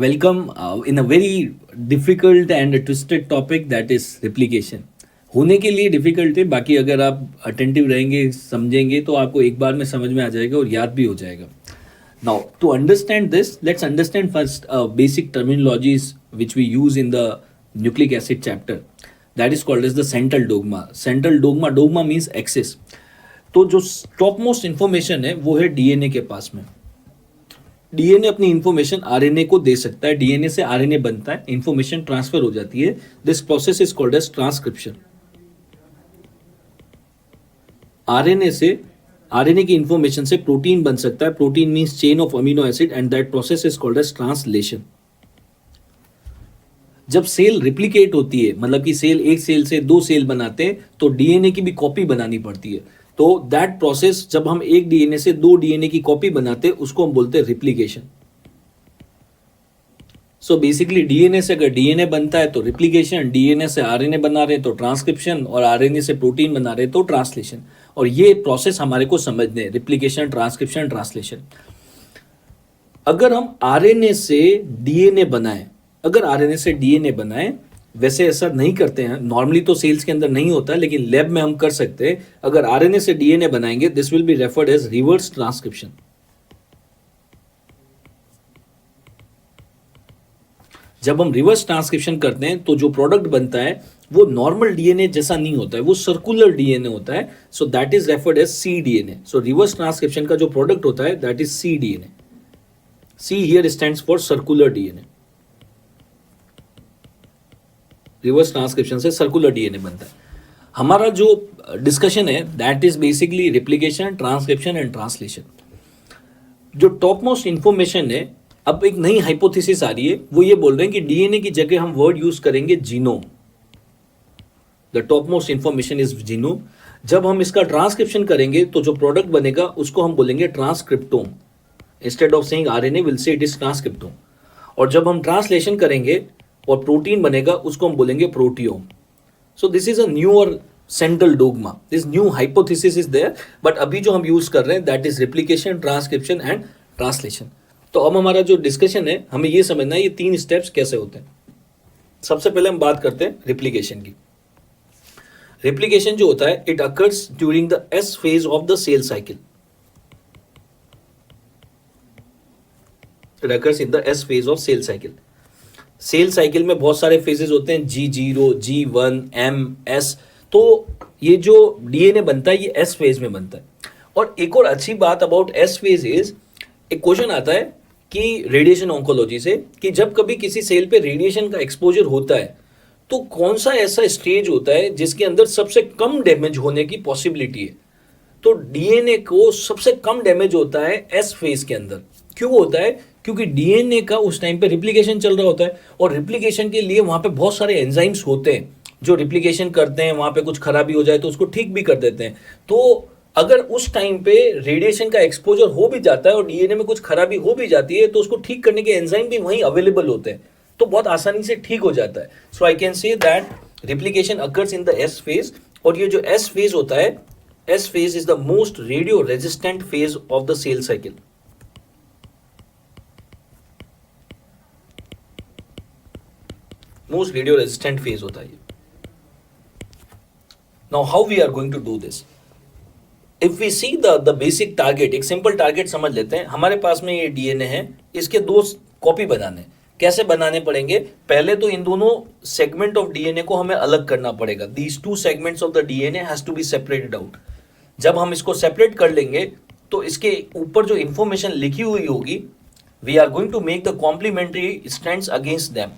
Welcome in a very difficult and a twisted topic that is replication. होने के लिए difficult है, बाकी अगर आप अटेंटिव रहेंगे समझेंगे तो आपको एक बार में समझ में आ जाएगा और याद भी हो जाएगा. Now to understand this, let's understand first basic terminologies which we use in the nucleic acid chapter. That is called as the central dogma. Central dogma means axis. तो जो टॉप मोस्ट इंफॉर्मेशन है वो है DNA के पास में. DNA अपनी information RNA को दे सकता है, डीएनए से आरएनए बनता है, इंफॉर्मेशन ट्रांसफर हो जाती है. This process is called as transcription. RNA की इंफॉर्मेशन से प्रोटीन बन सकता है. Protein means chain of amino acid and that process is called as translation. जब सेल रिप्लिकेट होती है, मतलब कि सेल एक सेल से दो सेल बनाते हैं, तो डीएनए की भी कॉपी बनानी पड़ती है. तो दैट प्रोसेस, जब हम एक डीएनए से दो डीएनए की कॉपी बनाते हैं, उसको हम बोलते हैं रिप्लिकेशन. सो बेसिकली डीएनए से अगर डीएनए बनता है तो रिप्लिकेशन, डीएनए से आरएनए बना रहे तो ट्रांसक्रिप्शन, और आरएनए से प्रोटीन बना रहे तो ट्रांसलेशन. और ये प्रोसेस हमारे को समझने हैं, रिप्लिकेशन, ट्रांसक्रिप्शन, ट्रांसलेशन. अगर हम आरएनए से डीएनए बनाएं, वैसे ऐसा नहीं करते हैं नॉर्मली, तो सेल्स के अंदर नहीं होता है, लेकिन लैब में हम कर सकते हैं. अगर आरएनए से डीएनए बनाएंगे, this will be referred as reverse transcription. जब हम रिवर्स ट्रांसक्रिप्शन करते हैं तो जो प्रोडक्ट बनता है वो नॉर्मल डीएनए जैसा नहीं होता है, वो सर्कुलर डीएनए होता है. So that is referred as C DNA. So reverse transcription का जो प्रोडक्ट होता है that is C DNA. C here stands for circular DNA. Reverse transcription से सर्कुलर डीएनए बनता है. हमारा जो डिस्कशन है that is basically replication, transcription and translation. जो टॉप मोस्ट इंफॉर्मेशन है, अब एक नई हाइपोथेसिस आ रही है, वो ये बोल रहे हैं कि डीएनए की जगह हम वर्ड यूज करेंगे genome. The top most information is genome. जब हम इसका ट्रांसक्रिप्शन करेंगे तो जो प्रोडक्ट बनेगा उसको हम बोलेंगे transcriptome. Instead of saying RNA will say it is transcriptome. और जब हम ट्रांसलेशन करेंगे और प्रोटीन बनेगा उसको हम बोलेंगे proteome. So this is a new और central dogma. This new hypothesis is there, but अभी जो हम यूज कर रहे हैं that is replication, transcription and translation. तो अब हमारा जो डिस्कशन है, हमें ये समझना है ये तीन स्टेप्स कैसे होते हैं. सबसे पहले हम बात करते हैं रिप्लिकेशन की. रिप्लिकेशन जो होता है, it occurs during the S phase of the cell cycle. It occurs in the S phase of cell cycle. Cell cycle में बहुत सारे फेजेस होते हैं, G0, G1, M, S. तो ये जो डीएनए बनता है ये एस फेज में बनता है. और एक और अच्छी बात अबाउट एस फेज इज, एक क्वेश्चन आता है कि रेडिएशन ऑन्कोलॉजी से, कि जब कभी किसी सेल पे रेडिएशन का एक्सपोजर होता है तो कौन सा ऐसा स्टेज होता है जिसके अंदर सबसे कम डैमेज होने की पॉसिबिलिटी है. तो डीएनए को सबसे कम डैमेज होता है एस फेज के अंदर. क्यों होता है? क्योंकि डीएनए का उस टाइम पे रिप्लिकेशन चल रहा होता है, और रिप्लिकेशन के लिए वहां पे बहुत सारे एंजाइम्स होते हैं जो रिप्लिकेशन करते हैं. वहां पे कुछ खराबी हो जाए तो उसको ठीक भी कर देते हैं. तो अगर उस टाइम पे रेडिएशन का एक्सपोजर हो भी जाता है और डीएनए में कुछ खराबी हो भी जाती है, तो उसको ठीक करने के एंजाइम भी वहीं अवेलेबल होते हैं, तो बहुत आसानी से ठीक हो जाता है. So I can say that replication occurs in the S phase. और ये जो एस फेज होता है, S phase is the most radio resistant phase of the cell cycle. Most radio resistant phase होता है. Now how we are going to do this? If we see the basic target, एक simple target समझ लेते हैं. हमारे पास में ये DNA है, इसके दो कॉपी बनाने. कैसे बनाने पड़ेंगे? पहले तो इन दोनों सेगमेंट ऑफ डीएनए को हमें अलग करना पड़ेगा. These two segments of the DNA has to be separated out. जब हम इसको सेपरेट कर लेंगे तो इसके ऊपर जो इंफॉर्मेशन लिखी हुई होगी, we are going to make the complementary strands against them.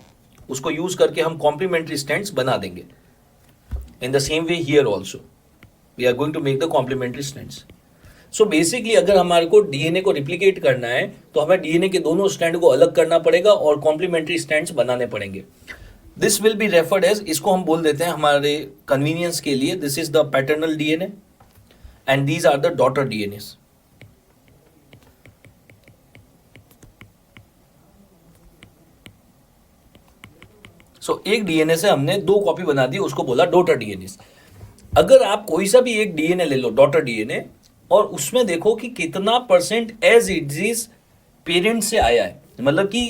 उसको यूज करके हम कॉम्प्लीमेंट्री स्ट्रैंड्स बना देंगे. In the same way here also we are going to make the complementary strands. So basically अगर हमारे को डीएनए को रिप्लिकेट करना है तो हमें डीएनए के दोनों स्ट्रैंड को अलग करना पड़ेगा और कॉम्प्लीमेंट्री स्ट्रैंड्स बनाने पड़ेंगे. This will be referred as, इसको हम बोल देते हैं हमारे कन्वीनियंस के लिए, this is the paternal DNA and these are the daughter DNAs. सो एक डीएनए से हमने दो कॉपी बना दी, उसको बोला डॉटर डीएनए. अगर आप कोई सा भी एक डीएनए ले लो, डॉटर डीएनए, और उसमें देखो कि कितना percent as it is parent से आया है, मतलब कि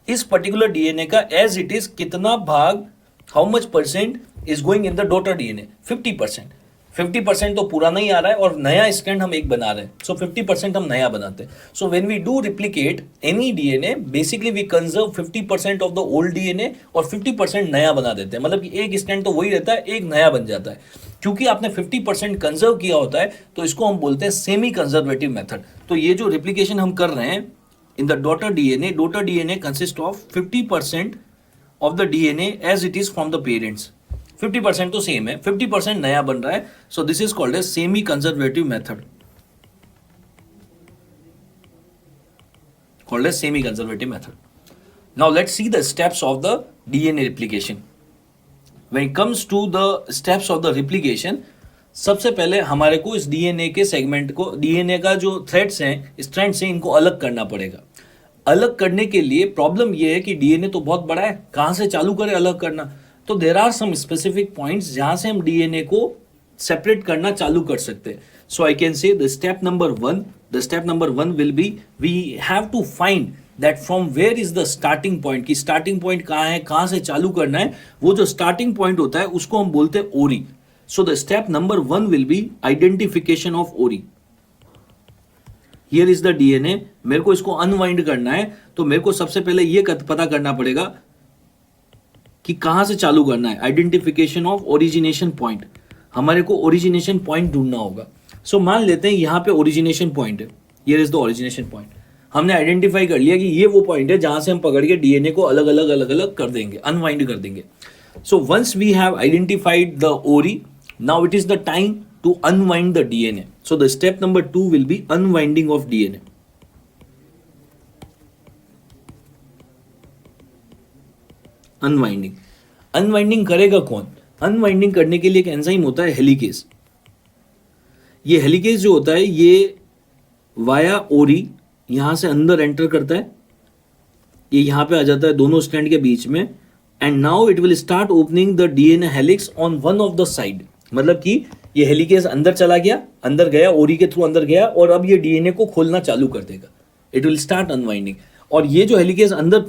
इस पर्टिकुलर डीएनए का एज इट इज कितना भाग, how much percent is going in the daughter DNA, 50%। 50% तो पुराना ही आ रहा है और नया स्ट्रैंड हम एक बना रहे हैं, सो 50% हम नया बनाते हैं। So when we do replicate any DNA, basically we conserve 50% of the old DNA और 50% नया बना देते हैं। मतलब कि एक स्ट्रैंड तो वही रहता है, एक नया बन जाता है। क्योंकि आपने 50% कंजर्व किया होता है तो इसको हम बोलते हैं सेमी कंजर्वेटिव मेथड। तो ये जो रिप्लिकेशन हम कर रहे हैं in the daughter DNA consist of 50% of the DNA as it is from the parents. 50% तो सेम है, 50% नया बन रहा है। So this is called as semi conservative method, called as semi conservative method. Now let's see the steps of the DNA replication. When it comes to the steps of the replication, सबसे पहले हमारे को इस DNA के segment को, DNA का जो threads हैं, स्ट्रैंड्स हैं, इनको अलग करना पड़ेगा। अलग करने के लिए प्रॉब्लम ये है कि डीएनए तो बहुत बड़ा है, कहाँ से चालू करें अलग करना। तो there are some specific points जहाँ से हम डीएनए को सेपरेट करना चालू कर सकते हैं। So I can say the step number one will be, we have to find that from where is the starting point, की स्टार्टिंग पॉइंट कहाँ है, कहाँ से चालू करना है। वो जो स्टार्टिंग पॉइंट होता है उसको हम बोलते हैं ori. So the step number 1 will be identification of ओरी। हियर इज द डीएनए, मेरे को इसको अनवाइंड करना है तो मेरे को सबसे पहले ये पता करना पड़ेगा कि कहां से चालू करना है। आइडेंटिफिकेशन ऑफ ओरिजिनेशन पॉइंट, हमारे को ओरिजिनेशन पॉइंट ढूंढना होगा। सो मान लेते हैं यहां पे ओरिजिनेशन पॉइंट है, here is the origination point. हमने आइडेंटिफाई कर लिया कि ये वो पॉइंट है जहां से हम पकड़ के डीएनए को अलग अलग कर देंगे, अनवाइंड कर देंगे। So once we have identified the ori, now it is the time to unwind the DNA. So the step number 2 will be unwinding of DNA. Unwinding करेगा कौन? अनवाइंडिंग करने के लिए एक एंजाइम होता है हेलिकेज। ये हेलिकेज जो होता है ये वाया ओरी यहां से अंदर एंटर करता है, ये यहां पे आ जाता है दोनों स्ट्रैंड के बीच में, and now it will start opening the DNA helix on one of the side. मतलब कि ये हेलिकेज अंदर चला गया, अंदर गया, ओरी के थ्रू अंदर गया और अब ये डीएनए को खोलना चालू कर देगा। It will start unwinding. और ये जो हेलिकेज अंदर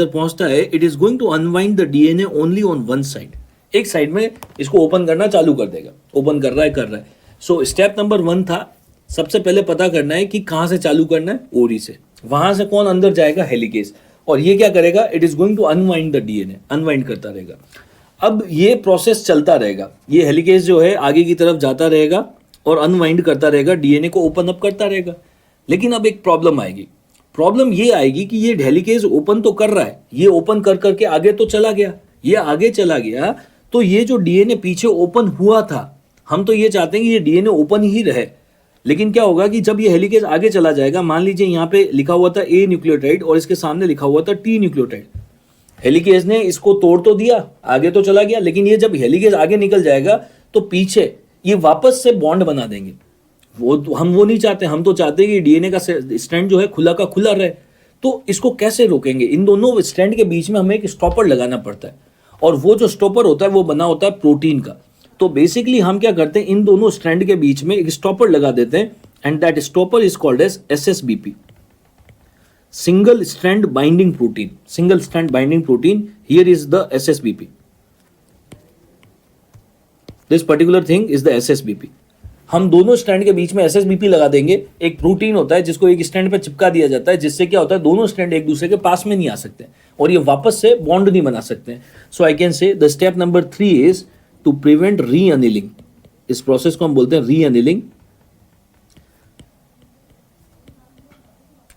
पहुंचता है, it is going to unwind the DNA only on one side. एक साइड में इसको ओपन करना चालू कर देगा, ओपन कर रहा है। सो स्टेप नंबर 1 था, सबसे पहले पता करना है कि कहां से चालू करना है, ओरी से। वहां से कौन अंदर जाएगा, हेलिकेज। और ये क्या करेगा, it is going to unwind the DNA, unwind करता रहेगा। अब ये प्रोसेस चलता रहेगा, ये हेलिकेज जो है आगे की तरफ जाता रहेगा और अनवाइंड करता रहेगा, डीएनए को ओपन अप करता रहेगा। लेकिन अब एक प्रॉब्लम आएगी, प्रॉब्लम ये आएगी कि ये हेलिकेज ओपन तो कर रहा है, ये ओपन कर करके आगे तो चला गया, ये आगे चला गया, तो ये जो डीएनए पीछे ओपन हुआ था, हम तो ये चाहते हैं कि ये डीएनए ओपन ही रहे। लेकिन क्या होगा कि जब ये हेलिकेज आगे चला जाएगा, मान लीजिए यहाँ पे लिखा हुआ था ए न्यूक्लियोटाइड और इसके सामने लिखा हुआ था टी न्यूक्लियोटाइड। हेलिकेज ने इसको तोड़ तो दिया, आगे तो चला गया, लेकिन ये जब हेलिकेज आगे निकल जाएगा तो पीछे ये वापस से बॉन्ड बना देंगे। हम वो नहीं चाहते, हम तो चाहते हैं कि डीएनए का स्ट्रैंड जो है खुला का खुला रहे। तो इसको कैसे रोकेंगे? इन दोनों स्ट्रैंड के बीच में हमें एक स्टॉपर लगाना पड़ता है, और वो जो स्टॉपर होता है वो बना होता है प्रोटीन का। तो बेसिकली हम क्या करते हैं, इन दोनों स्ट्रैंड के बीच में एक स्टॉपर लगा देते हैं, and that stopper is called as SSBP, single strand binding protein. Single strand binding protein, here is the SSBP, this particular thing is the SSBP। हम दोनों स्ट्रैंड के बीच में SSBP लगा देंगे। एक प्रोटीन होता है जिसको एक स्ट्रैंड पे चिपका दिया जाता है, जिससे क्या होता है, दोनों स्ट्रैंड एक दूसरे के पास में नहीं आ सकते और ये वापस से बॉन्ड नहीं बना सकते। So I can say the step number 3 is to prevent reannealing. इस प्रोसेस को हम बोलते हैं reannealing.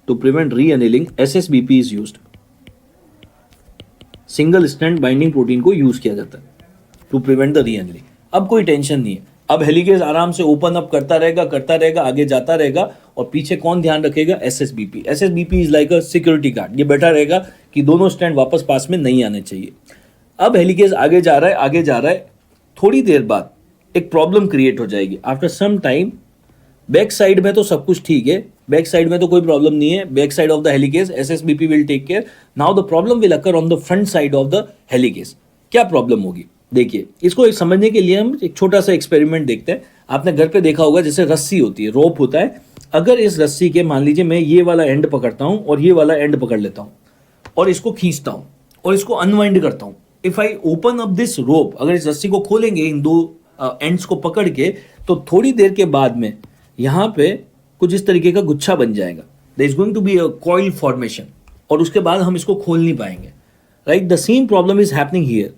To prevent reannealing SSBP is used. Single strand binding protein को यूज किया जाता है टू प्रिवेंट द रीअनिलिंग। अब कोई टेंशन नहीं है, अब हेलिकेज आराम से ओपन अप करता रहेगा, आगे जाता रहेगा, और पीछे कौन ध्यान रखेगा, SSBP। SSBP is like a security guard, ये बैठा रहेगा कि दोनों स्ट्रैंड वापस पास में नहीं आने चाहिए। अब हेलिकेज आगे जा रहा है, थोड़ी देर बाद एक प्रॉब्लम क्रिएट हो जाएगी। After some time, back side में तो सब कुछ ठीक है, बैक साइड में तो कोई प्रॉब्लम नहीं है, back side of the helicase SSBP will take care. Now the problem will occur on the front side of the helicase. क्या प्रॉब्लम होगी, देखिए, इसको एक समझने के लिए हम एक छोटा सा एक्सपेरिमेंट देखते हैं। आपने घर पे देखा होगा, जैसे रस्सी होती है, रोप होता है, अगर इस रस्सी के मान लीजिए मैं ये वाला एंड पकड़ता हूं और ये वाला एंड पकड़ लेता हूं और इसको खींचता हूं और इसको अनवाइंड करता हूं, if I open up this रोप, अगर इस रस्सी को खोलेंगे इन दो एंड्स को पकड़ के, तो थोड़ी देर के बाद में यहां पे कुछ इस तरीके का गुच्छा बन जाएगा, there is going to be a coil formation, और उसके बाद हम इसको खोल नहीं पाएंगे, right. The same problem is happening here,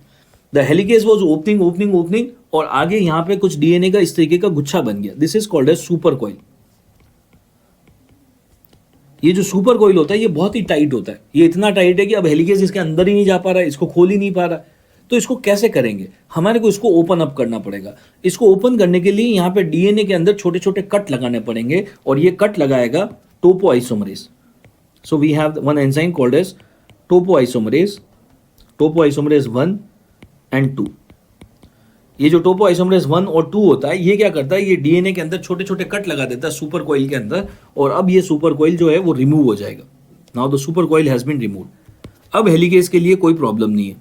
the helicase was opening opening opening और आगे यहां पे कुछ डीएनए का इस तरीके का गुच्छा बन गया, this is called as super coil. ये जो सुपर कॉइल होता है ये बहुत ही टाइट होता है, ये इतना टाइट है कि अब हेलिकेज इसके अंदर ही नहीं जा पा रहा है, इसको खोल ही नहीं पा रहा। तो इसको कैसे करेंगे, हमारे को इसको ओपन अप करना पड़ेगा। इसको ओपन करने के लिए यहाँ पे डीएनए के अंदर छोटे छोटे कट लगाने पड़ेंगे और ये कट लगाएगा topoisomerase. So we have one enzyme called as topoisomerase 1 and 2। ये जो टोपोआइसोमरेज 1 और 2 होता है, ये क्या करता है, ये डीएनए के अंदर छोटे छोटे कट लगा देता है सुपर कॉइल के अंदर, और अब ये सुपर कॉइल जो है वो रिमूव हो जाएगा। Now the super coil has been removed. अब हेलिकेज के लिए कोई प्रॉब्लम नहीं है,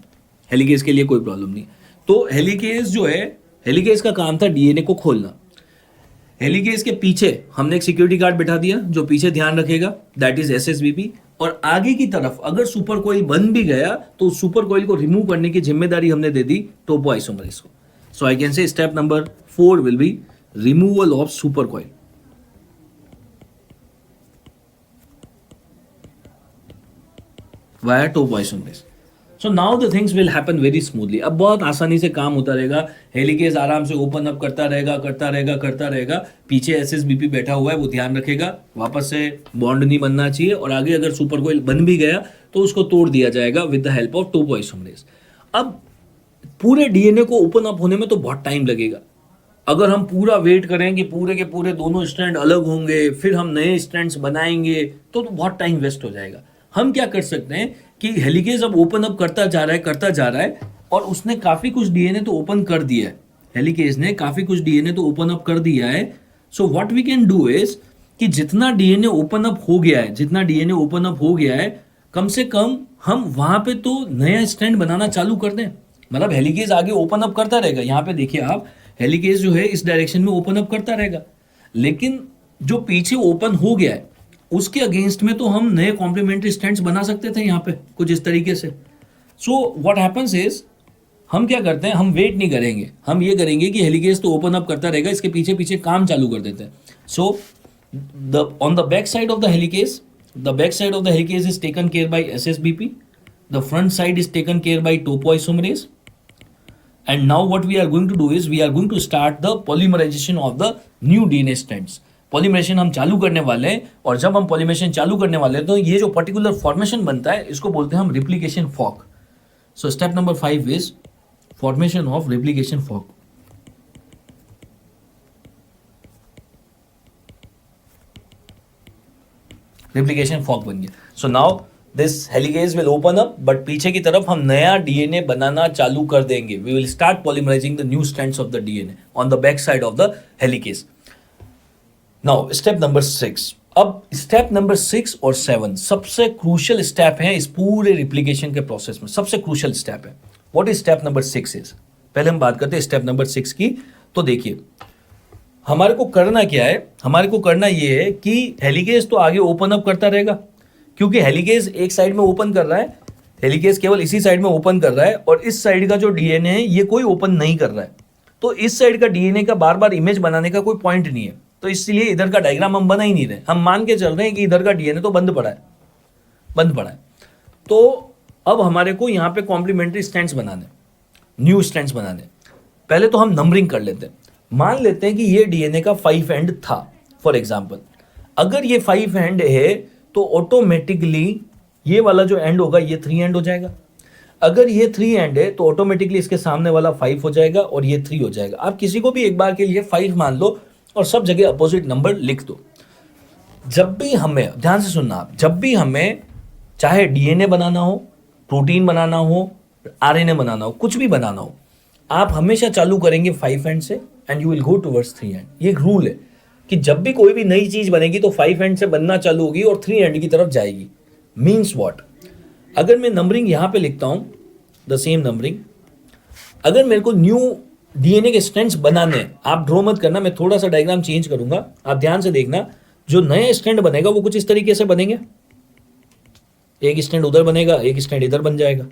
हेलिकेज के लिए कोई प्रॉब्लम नहीं। तो हेलिकेज जो है, हेलिकेज का काम था डीएनए को खोलना। हेलिकेज के पीछे हमने एक सिक्योरिटी गार्ड बिठा दिया जो पीछे ध्यान रखेगा, दैट इज एसएसबीपी। और आगे की तरफ अगर सुपर कॉइल बन भी गया तो सुपर कॉइल को रिमूव करने की जिम्मेदारी हमने दे दी टोपोआइसोमरेज को। So I can say step number 4 will be removal of super coil. Via topoisomerase. So now the things will happen very smoothly. अब बहुत आसानी से काम होता रहेगा, हेलिकेज आराम से ओपन अप करता रहेगा। पीछे एसएसबीपी बैठा हुआ है, वो ध्यान रखेगा वापस से बॉन्ड नहीं बनना चाहिए, और आगे अगर सुपर कॉइल बन भी गया तो उसको तोड़ दिया जाएगा with the help of topoisomerase. अब पूरे डीएनए को ओपन अप होने में तो बहुत टाइम लगेगा। अगर हम पूरा वेट करें कि पूरे के पूरे दोनों स्ट्रैंड अलग होंगे, फिर हम नए स्ट्रैंड्स बनाएंगे, तो बहुत टाइम वेस्ट हो जाएगा। हम क्या कर सकते हैं कि हेलिकेज अब ओपन अप करता जा रहा है और उसने काफी कुछ डीएनए तो ओपन कर दिया है, हेलिकेज ने काफी कुछ डीएनए तो ओपन अप कर दिया है। So what we can do is कि जितना डीएनए ओपन अप हो गया है, कम से कम हम वहां पे तो नया स्ट्रैंड बनाना चालू कर दें। मतलब हेलिकेज आगे ओपन अप करता रहेगा, यहाँ पे देखिए आप, हेलिकेज जो है इस डायरेक्शन में ओपन अप करता रहेगा, लेकिन जो पीछे ओपन हो गया है उसके अगेंस्ट में तो हम नए कॉम्प्लीमेंट्री स्ट्रैंड्स बना सकते थे यहाँ पे कुछ इस तरीके से। सो व्हाट हैपेंस इज, हम क्या करते हैं, हम वेट नहीं करेंगे, हम ये करेंगे कि हेलिकेज तो ओपन अप करता रहेगा, इसके पीछे पीछे काम चालू कर देते हैं। So on the back side of the helicase is taken care by SSBP, the front side is taken care by topoisomerase. And now what we are going to do is we are going to start the polymerization of the new DNA strands. Polymerisation हम चालू करने वाले हैं, और जब हम polymerisation चालू करने वाले हैं तो ये जो पर्टिकुलर फॉर्मेशन बनता है इसको बोलते हैं हम replication fork. So step number 5 is formation of replication fork. Replication fork बन गया। So now this helicase will open up, but पीछे की तरफ हम नया डीएनए बनाना चालू कर देंगे। We will start polymerising the new strands of the DNA on the back side of the helicase. Now step number 6। अब स्टेप नंबर 6 और 7 सबसे क्रूशियल स्टेप है इस पूरे रिप्लिकेशन के प्रोसेस में, सबसे क्रूशियल स्टेप है। What is step number 6 is, पहले हम बात करते हैं स्टेप नंबर 6 की। तो देखिए हमारे को करना क्या है, हमारे को करना ये है कि हेलिकेज तो आगे ओपन अप करता रहेगा, क्योंकि हेलिकेज एक साइड में ओपन कर रहा है, हेलिकेज केवल इसी साइड में ओपन कर रहा है, और इस साइड का जो डीएनए है ये कोई ओपन नहीं कर रहा है। तो इस साइड का डीएनए का बार बार इमेज बनाने का कोई पॉइंट नहीं है, तो इसलिए इधर का डायग्राम हम बना ही नहीं रहे। हम मान के चल रहे हैं कि इधर का डीएनए तो बंद पड़ा है। तो अब हमारे को यहाँ पे कॉम्प्लीमेंट्री स्ट्रैंड्स बनाने, न्यू स्ट्रैंड्स बनाने। पहले तो हम नंबरिंग कर लेते हैं। मान लेते हैं कि ये डीएनए का 5 एंड था फॉर एग्जाम्पल। अगर ये 5 एंड है तो ऑटोमेटिकली ये वाला जो एंड होगा ये 3 एंड हो जाएगा। अगर ये 3 एंड है तो ऑटोमेटिकली इसके सामने वाला 5 हो जाएगा और ये 3 हो जाएगा। आप किसी को भी एक बार के लिए 5 मान लो और सब जगह अपोजिट नंबर लिख दो। जब भी हमें, ध्यान से सुनना आप, जब भी हमें चाहे डीएनए बनाना हो, प्रोटीन बनाना हो, आरएनए बनाना हो, कुछ भी बनाना हो, आप हमेशा चालू करेंगे 5 एंड से and you will go towards 3 and. ये एक रूल है कि जब भी कोई भी नई चीज बनेगी तो 5 एंड से बनना चालू होगी और 3 एंड की तरफ जाएगी। मीन्स व्हाट, अगर मैं नंबरिंग यहां पे लिखता हूं, द सेम नंबरिंग, अगर मेरे को न्यू डीएनए के स्ट्रैंड्स बनाने, आप ड्रॉ मत करना, मैं थोड़ा सा डायग्राम चेंज करूंगा, आप ध्यान से देखना। जो नया स्टैंड बनेगा वो कुछ इस तरीके से बनेंगे, एक स्टैंड उधर बनेगा, एक स्टैंड इधर बन जाएगा,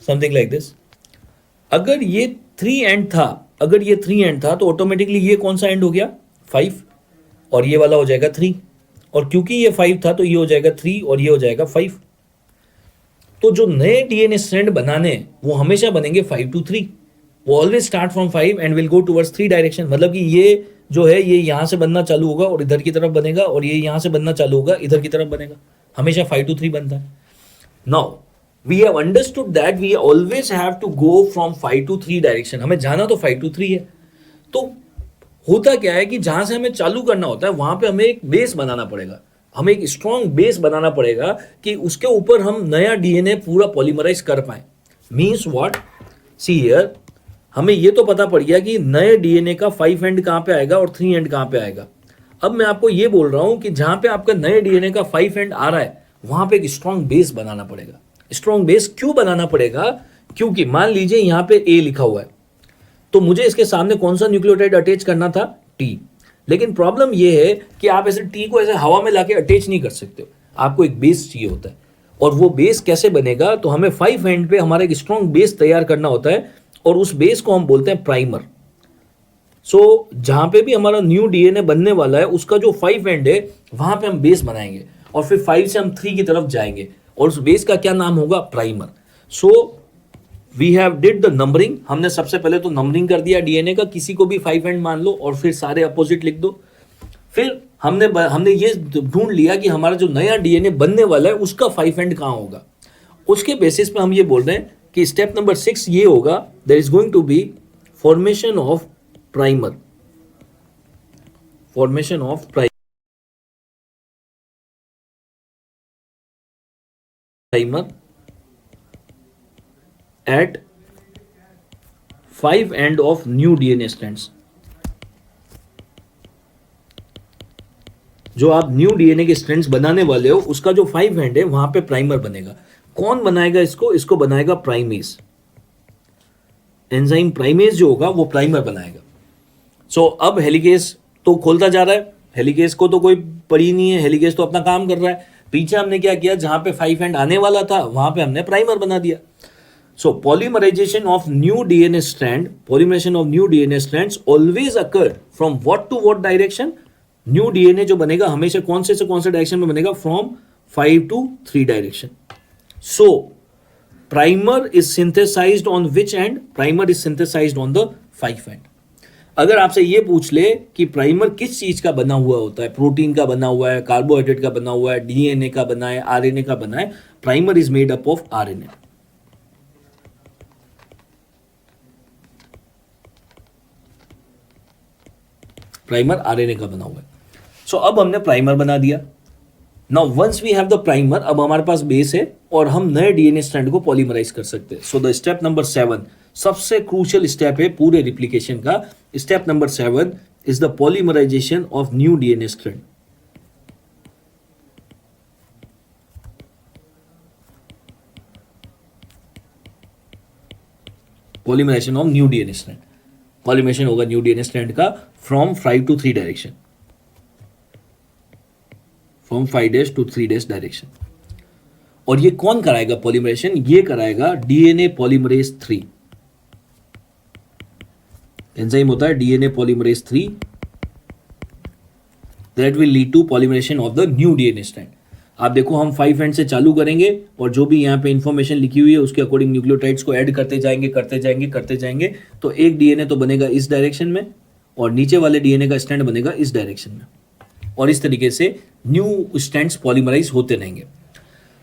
समथिंग लाइक दिस। अगर ये 3 एंड था, अगर ये 3 एंड था तो ऑटोमेटिकली ये कौन सा एंड हो गया 5, और ये वाला हो जाएगा 3, और क्योंकि ये 5 था तो ये हो जाएगा 3 और ये हो जाएगा 5। तो जो नए डीएनए स्ट्रैंड बनाने वो हमेशा बनेंगे 5 to 3, वो always start from 5 and will go towards 3 direction. मतलब कि ये जो है ये यहाँ से बनना चालू होगा और इधर की तरफ बनेगा, और ये यहाँ से बनना चालू होगा इधर की तरफ बनेगा, हमेशा 5 to 3 बनता है। Now we have understood that we always have to go from 5 to 3 direction, हमें जाना तो 5 to 3 है। तो होता क्या है कि जहां से हमें चालू करना होता है वहां पे हमें एक बेस बनाना पड़ेगा, हमें एक स्ट्रॉन्ग बेस बनाना पड़ेगा कि उसके ऊपर हम नया डीएनए पूरा पॉलीमराइज कर पाए। मीन्स व्हाट, सी हियर, हमें ये तो पता पड़ गया कि नए डीएनए का 5 एंड कहां पे आएगा और 3 एंड कहां पे आएगा। अब मैं आपको ये बोल रहा हूं कि जहां पे आपका नए डीएनए का 5 एंड आ रहा है वहां पे एक स्ट्रॉन्ग बेस बनाना पड़ेगा। स्ट्रॉन्ग बेस क्यों बनाना पड़ेगा? क्योंकि मान लीजिए यहां पे ए लिखा हुआ है, तो मुझे इसके सामने कौन सा न्यूक्लियोटाइड अटैच करना था? टी। लेकिन प्रॉब्लम यह है कि आप ऐसे टी को ऐसे हवा में लाके अटैच नहीं कर सकते हो, आपको एक बेस चाहिए होता है। और वो बेस कैसे बनेगा? तो हमें 5 एंड पे हमारा एक स्ट्रॉन्ग बेस तैयार करना होता है, और उस बेस को हम बोलते हैं प्राइमर। सो जहां पे भी हमारा न्यू डीएनए बनने वाला है उसका जो 5 एंड है वहां पे हम बेस बनाएंगे, और फिर 5 से हम 3 की तरफ जाएंगे, और उस बेस का क्या नाम होगा? Primer. So we have did the numbering, हमने सबसे पहले तो नंबरिंग कर दिया डीएनए का, किसी को भी 5 एंड मान लो और फिर सारे अपोजिट लिख दो। फिर हमने ये ढूंढ लिया कि हमारा जो नया डीएनए बनने वाला है उसका 5 एंड कहां होगा। उसके बेसिस पे हम ये बोल रहे हैं कि स्टेप नंबर 6 ये होगा, there is going to be formation of primer, formation of primer at 5 end of new DNA strands. जो आप न्यू डीएनए के स्ट्रैंड्स बनाने वाले हो उसका जो 5 एंड है वहां पे प्राइमर बनेगा। कौन बनाएगा इसको? इसको बनाएगा प्राइमेज, एंजाइम प्राइमेज जो होगा वो प्राइमर बनाएगा। सो अब हेलिकेज तो खोलता जा रहा है, हेलिकेज को तो कोई पड़ी नहीं है, हेलिकेज तो अपना काम कर रहा है। पीछे हमने क्या किया, जहां पे 5 एंड आने वाला था वहां पे हमने प्राइमर बना दिया। So polymerization of new DNA strand, polymerization of new DNA strands always occur from what to what direction? New DNA जो बनेगा हमेशा कौन से डायरेक्शन में बनेगा? From 5 to 3 direction. So primer is synthesized on which end? Primer is synthesized on the 5 end। अगर आपसे ये पूछ ले कि प्राइमर किस चीज का बना हुआ होता है, प्रोटीन का बना हुआ है, कार्बोहाइड्रेट का बना हुआ है, डीएनए का बना है, आरएनए का बना है, primer is made up of RNA. Primer RNA का बना हुआ है। सो अब हमने प्राइमर बना दिया। Now once we have the primer, अब हमारे पास बेस है और हम नए डीएनए स्ट्रैंड को पॉलीमराइज कर सकते हैं। सो द स्टेप नंबर 7 सबसे क्रूशियल स्टेप है पूरे रिप्लिकेशन का। Step number 7 is the polymerization of new DNA strand. Polymerization of new DNA strand, polymerization होगा न्यू डीएनए स्ट्रैंड का from 5 to 3 direction, from 5' to 3' direction. और ये कौन कराएगा पॉलीमराइजेशन? ये कराएगा डीएनए पॉलीमरेज 3। एंजाइम होता है DNA polymerase 3 that will lead to polymerization of the new DNA strand. आप देखो हम 5 एंड से चालू करेंगे और जो भी यहाँ पे इंफॉर्मेशन लिखी हुई है उसके अकॉर्डिंग न्यूक्लियोटाइड्स को ऐड करते जाएंगे करते जाएंगे करते जाएंगे, तो एक डीएनए तो बनेगा इस डायरेक्शन में और नीचे वाले डीएनए का स्ट्रैंड बनेगा इस डायरेक्शन में, और इस तरीके से न्यू स्ट्रैंड्स पॉलीमराइज होते रहेंगे।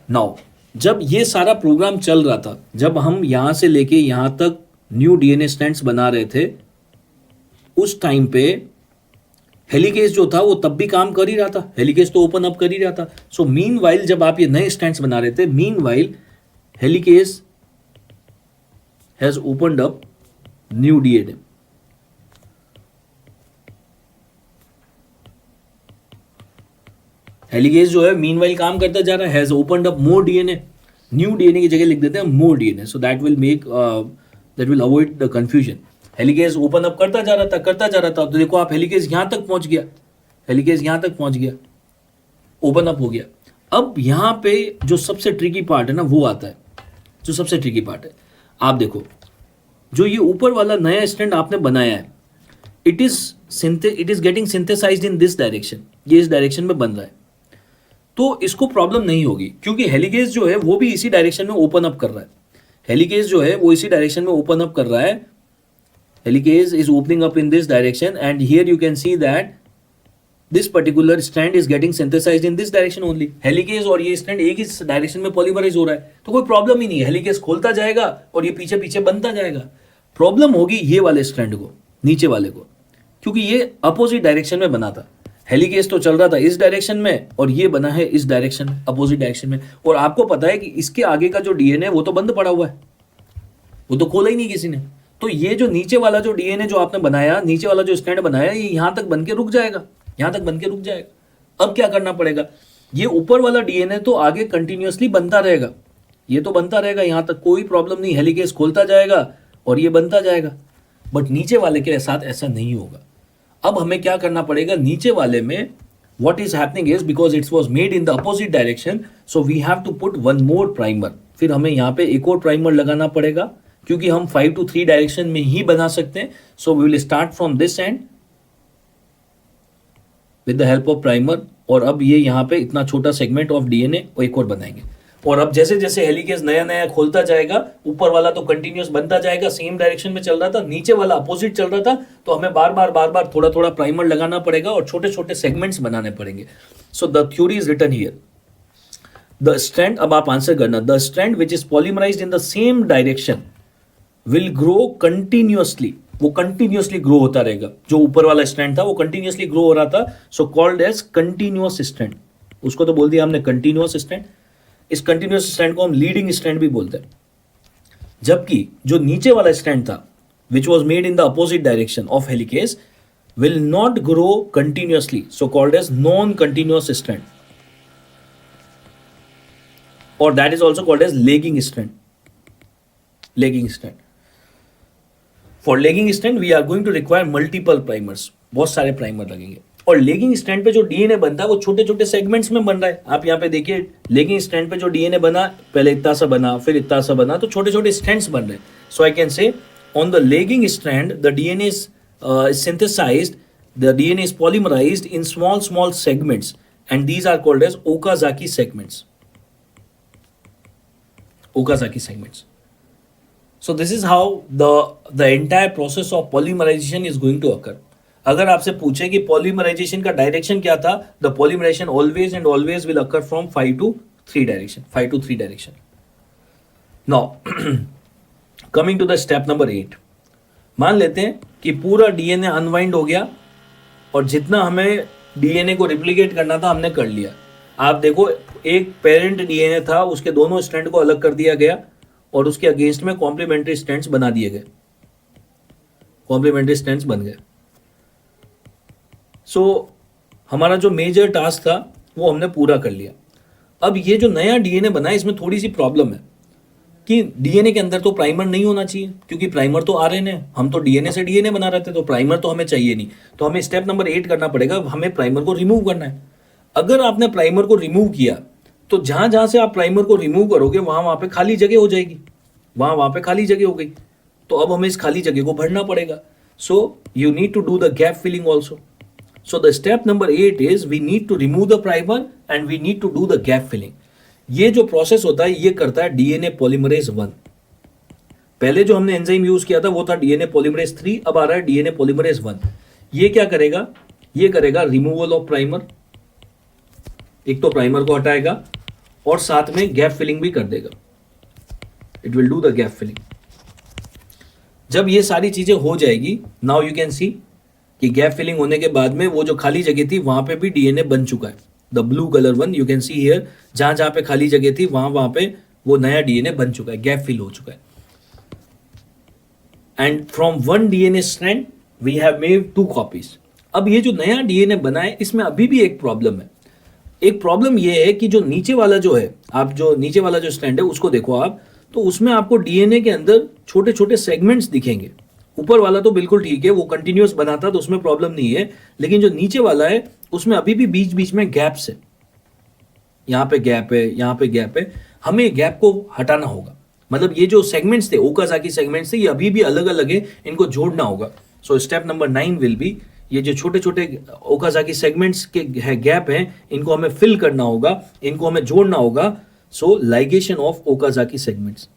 नाउ जब ये सारा प्रोग्राम चल रहा था, जब हम यहाँ से लेके यहाँ तक न्यू डीएनए स्ट्रैंड्स बना रहे थे, उस टाइम पे हेलिकेज जो था वो तब भी काम कर ही रहा था, हेलिकेज तो ओपन अप कर ही रहा था। सो मीनवाइल जब आप ये नए स्ट्रैंड्स बना रहे थे, meanwhile helicase has opened up new DNA. Helicase जो है मीनवाइल काम करता जा रहा है, has opened up more DNA. New DNA की जगह लिख देते हैं more DNA, so that will avoid the confusion. Helicase open up करता जा रहा था, तो देखो आप हेलिकेज यहां तक पहुंच गया, हेलिकेज यहां तक पहुंच गया, ओपन अप हो गया। अब यहां पे जो सबसे ट्रिकी पार्ट है ना वो आता है, जो सबसे ट्रिकी पार्ट है। आप देखो, जो ये ऊपर वाला नया स्टैंड आपने बनाया है, it is getting synthesized in this direction, ये इस डायरेक्शन में बन रहा है। तो इसको प्रॉब्लम नहीं होगी, क्योंकि हेलिकेज जो है वो भी इसी डायरेक्शन में ओपन अप कर रहा है। हेलिकेज जो है वो इसी डायरेक्शन में ओपन अप कर रहा है। Helicase is opening up in this direction and here you can see that this particular strand is getting synthesized in this direction only. Helicase और ये स्टैंड एक ही डायरेक्शन में पॉलीमराइज हो रहा है, तो कोई प्रॉब्लम ही नहीं है। हेलिकेज खोलता जाएगा और ये पीछे पीछे बनता जाएगा। प्रॉब्लम होगी ये वाले स्टैंड को, नीचे वाले को, क्योंकि ये अपोजिट डायरेक्शन में बना था। हेलिकेज तो चल रहा था इस डायरेक्शन में और ये बना है इस डायरेक्शन में, अपोजिट डायरेक्शन में। और आपको पता है कि इसके आगे का जो डीएनए वो तो बंद पड़ा हुआ है, वो तो खोला ही नहीं किसी ने। तो ये जो नीचे वाला जो डीएनए जो आपने बनाया, नीचे वाला जो स्टैंड बनाया, ये यहां तक बन के रुक जाएगा, यहां तक बन के रुक जाएगा। अब क्या करना पड़ेगा, ये ऊपर वाला डीएनए तो आगे कंटिन्यूअसली बनता रहेगा, ये तो बनता रहेगा यहां तक, कोई प्रॉब्लम नहीं। हेलिकेज खोलता जाएगा और ये बनता जाएगा। बट नीचे वाले के साथ ऐसा नहीं होगा। अब हमें क्या करना पड़ेगा, नीचे वाले में what is happening is because it was made in the opposite direction, so we have to put one more primer। फिर हमें यहाँ पे एक और प्राइमर लगाना पड़ेगा, क्योंकि हम 5 to 3 डायरेक्शन में ही बना सकते हैं। So we will start from this end with the help of primer. और अब ये यहाँ पे इतना छोटा सेगमेंट ऑफ डीएनए एक और बनाएंगे। और अब जैसे जैसे हेलिकेज नया नया खोलता जाएगा, ऊपर वाला तो कंटिन्यूअस बनता जाएगा, सेम डायरेक्शन में चल रहा था, नीचे वाला अपोजिट चल रहा था, तो हमें बार बार थोड़ा थोड़ा प्राइमर लगाना पड़ेगा और छोटे छोटे सेगमेंट्स बनाने पड़ेंगे। So the theory is written here. The strand, अब आप आंसर करना, the strand which is polymerized in the same direction will grow continuously. वो कंटिन्यूअसली ग्रो होता रहेगा। जो ऊपर वाला स्ट्रैंड था वो कंटिन्यूअसली ग्रो हो रहा था, so called as continuous strand. उसको तो बोल दिया हमने कंटिन्यूअस स्ट्रैंड। इस कंटिन्यूअस स्ट्रैंड को हम लीडिंग स्ट्रैंड भी बोलते हैं। जबकि जो नीचे वाला स्ट्रैंड था which was made in the opposite direction of helicase will not grow continuously, so called as non continuous strand, और that is also called as lagging strand. Lagging strand, for lagging strand we are going to require multiple primers, बहुत सारे primer लगेंगे। और lagging strand पे जो DNA बनता है वो छोटे छोटे सेगमेंट्स में बन रहा है। आप यहाँ पे देखिए, लेगिंग स्ट्रैंड पे जो डीएनए बना, पहले इतना सा बना, फिर इतना सा बना, तो छोटे छोटे स्ट्रैंड्स बन रहे हैं। So I can say on the lagging strand the DNA is synthesized, the DNA is polymerized in small segments, and these are called as Okazaki segments. Okazaki segments. So this is how the entire process of polymerization is going to occur. अगर आपसे पूछे कि polymerisation का direction क्या था, the polymerization always and always will occur from 5 to 3 direction, 5 to 3 direction. Now coming to the step number 8। मान लेते हैं कि पूरा डीएनए अनवाइंड हो गया और जितना हमें डीएनए को रिप्लिकेट करना था हमने कर लिया। आप देखो, एक पेरेंट डीएनए था, उसके दोनों स्ट्रैंड को अलग कर दिया गया और उसके अगेंस्ट में कॉम्प्लीमेंट्री स्ट्रैंड्स बना दिए गए, कॉम्प्लीमेंट्री स्ट्रैंड्स बन गए। सो हमारा जो मेजर टास्क था वो हमने पूरा कर लिया। अब ये जो नया डीएनए बना है इसमें थोड़ी सी प्रॉब्लम है कि डीएनए के अंदर तो प्राइमर नहीं होना चाहिए, क्योंकि प्राइमर तो आरएनए, हम तो डीएनए से डीएनए बना रहे थे, तो प्राइमर तो हमें चाहिए नहीं। तो हमें स्टेप नंबर 8 करना पड़ेगा, हमें प्राइमर को रिमूव करना है। अगर आपने प्राइमर को रिमूव किया तो जहां जहां से आप प्राइमर को रिमूव करोगे वहां पे खाली जगह हो जाएगी, वहां पे खाली जगह हो गई। तो अब हमें इस खाली जगह को भरना पड़ेगा। So you need to do the gap filling also. So the step number 8 is we need to remove the primer and we need to do the gap filling. ये जो प्रोसेस होता है ये करता है डीएनए पॉलीमरेज 1। पहले जो हमने एंजाइम यूज किया था वो था डीएनए पॉलीमरेज 3, अब आ रहा है डीएनए पॉलीमरेज 1। ये क्या करेगा, ये करेगा रिमूवल ऑफ प्राइमर। एक तो प्राइमर को हटाएगा और साथ में गैप फिलिंग भी कर देगा। It will do the gap filling. जब ये सारी चीजें हो जाएगी, नाउ यू कैन सी कि गैप फिलिंग होने के बाद में वो जो खाली जगह थी वहां पे भी डीएनए बन चुका है। The blue colour one you can see here, जहां जहां पे खाली जगह थी वहां पे वो नया डीएनए बन चुका है, गैप फिल हो चुका है। And from one DNA strand we have made 2 copies. अब ये जो नया डीएनए बना है इसमें अभी भी एक प्रॉब्लम है। एक प्रॉब्लम ये है कि जो नीचे वाला जो है, आप जो नीचे वाला जो स्ट्रैंड है उसको देखो आप, तो उसमें आपको डीएनए के अंदर छोटे छोटे सेगमेंट्स दिखेंगे। ऊपर वाला तो बिल्कुल ठीक है, वो कंटिन्यूअस बनाता तो उसमें प्रॉब्लम नहीं है, लेकिन जो नीचे वाला है उसमें अभी भी बीच बीच में गैप्स है, यहाँ पे गैप है, यहाँ पे गैप है, हमें गैप को हटाना होगा। मतलब ये जो सेगमेंट्स थे, ओकाजाकी सेगमेंट्स थे, ये अभी भी अलग अलग है, इनको जोड़ना होगा। So step number 9 will be, ये जो छोटे छोटे ओकाजाकी सेगमेंट्स के है गैप हैं, इनको हमें फिल करना होगा, इनको हमें जोड़ना होगा। So ligation of Okazaki segments,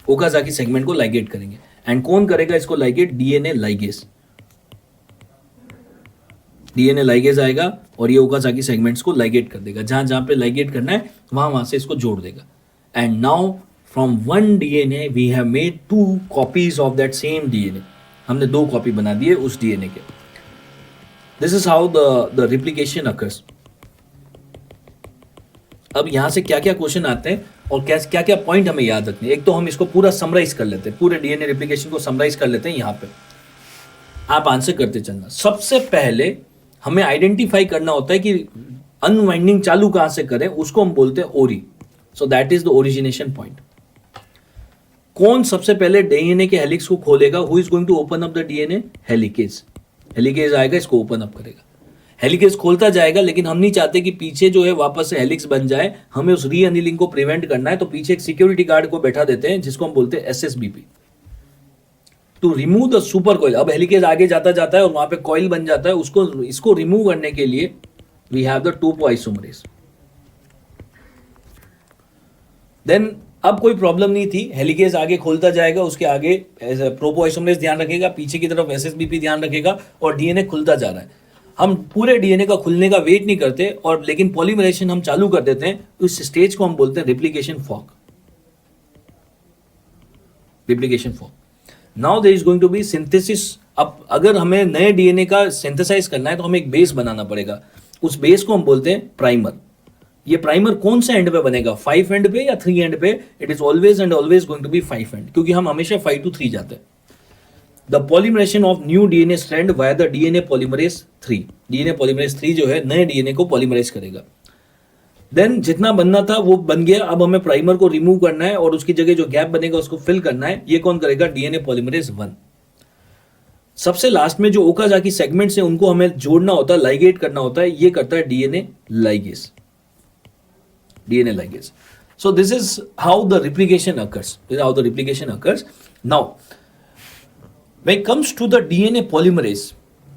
Okazaki segment को लाइगेट करेंगे। एंड कौन करेगा इसको ligate? DNA ligase. DNA ligase आएगा और ये ओकाजाकी सेगमेंट्स को लाइगेट कर देगा, जहां जहां पे लाइगेट करना है वहां वहां से इसको जोड़ देगा। And now from one DNA we have made 2 copies of that same DNA. हमने 2 कॉपी बना दिए उस डीएनए के। This is how the replication occurs. अब यहां से क्या क्या क्वेश्चन आते हैं और क्या क्या पॉइंट हमें याद रखने हैं। एक तो हम इसको पूरा समराइज कर लेते हैं, पूरे डीएनए रिप्लिकेशन को समराइज कर लेते हैं। यहां पे आप आंसर करते चलना। सबसे पहले हमें आइडेंटिफाई करना होता है कि अनवाइंडिंग चालू कहां से करें, उसको हम बोलते हैं ori. So that is the origination point. कौन सबसे पहले डीएनए के हेलिक्स को खोलेगा? Who is going to open up the DNA? Helicase. Helicase आएगा, इसको ओपन अप करेगा। हेलिकेज खोलता जाएगा, लेकिन हम नहीं चाहते कि पीछे जो है वापस से हेलिक्स बन जाए, हमें उस री अनिलिंग को प्रिवेंट करना है। तो पीछे एक सिक्योरिटी गार्ड को बैठा देते हैं, जिसको हम बोलते हैं SSBP, to remove the super coil. अब हेलिकेज आगे जाता जाता है और वहां पे कॉइल बन जाता है, उसको इसको रिमूव करने के लिए we have the topoisomerase. Then अब कोई प्रॉब्लम नहीं थी, हेलिकेज आगे खोलता जाएगा, उसके आगे प्रोपोआइसोमरेज ध्यान रखेगा, पीछे की तरफ एसएसबीपी ध्यान रखेगा, और डीएनए खुलता जा रहा है। हम पूरे डीएनए का खुलने का वेट नहीं करते, और लेकिन पॉलीमरेशन हम चालू कर देते हैं। उस स्टेज को हम बोलते हैं replication fork. Replication fork. Now there is going to be synthesis. अब अगर हमें नए डीएनए का सिंथेसाइज करना है तो हमें एक बेस बनाना पड़ेगा। उस बेस को हम बोलते हैं प्राइमर। ये प्राइमर कौन सा एंड पे बनेगा? 5 एंड पे या 3 एंड पे? It is always and always going to be 5 end, क्योंकि हम हमेशा 5 to 3 जाते हैं। The polymerization of new DNA strand via the DNA polymerase 3। DNA polymerase 3 जो है नए डीएनए को पॉलीमराइज करेगा। देन जितना बनना था वो बन गया। अब हमें प्राइमर को रिमूव करना है और उसकी जगह जो गैप बनेगा उसको फिल करना है। ये कौन करेगा? DNA polymerase 1। सबसे लास्ट में जो ओकाजाकी सेगमेंट्स हैं उनको हमें जोड़ना होता है, लाइगेट करना होता है। ये करता है DNA ligase. DNA ligase. So this is how the replication occurs. This is how the replication occurs. Now, when it comes to the DNA polymerase,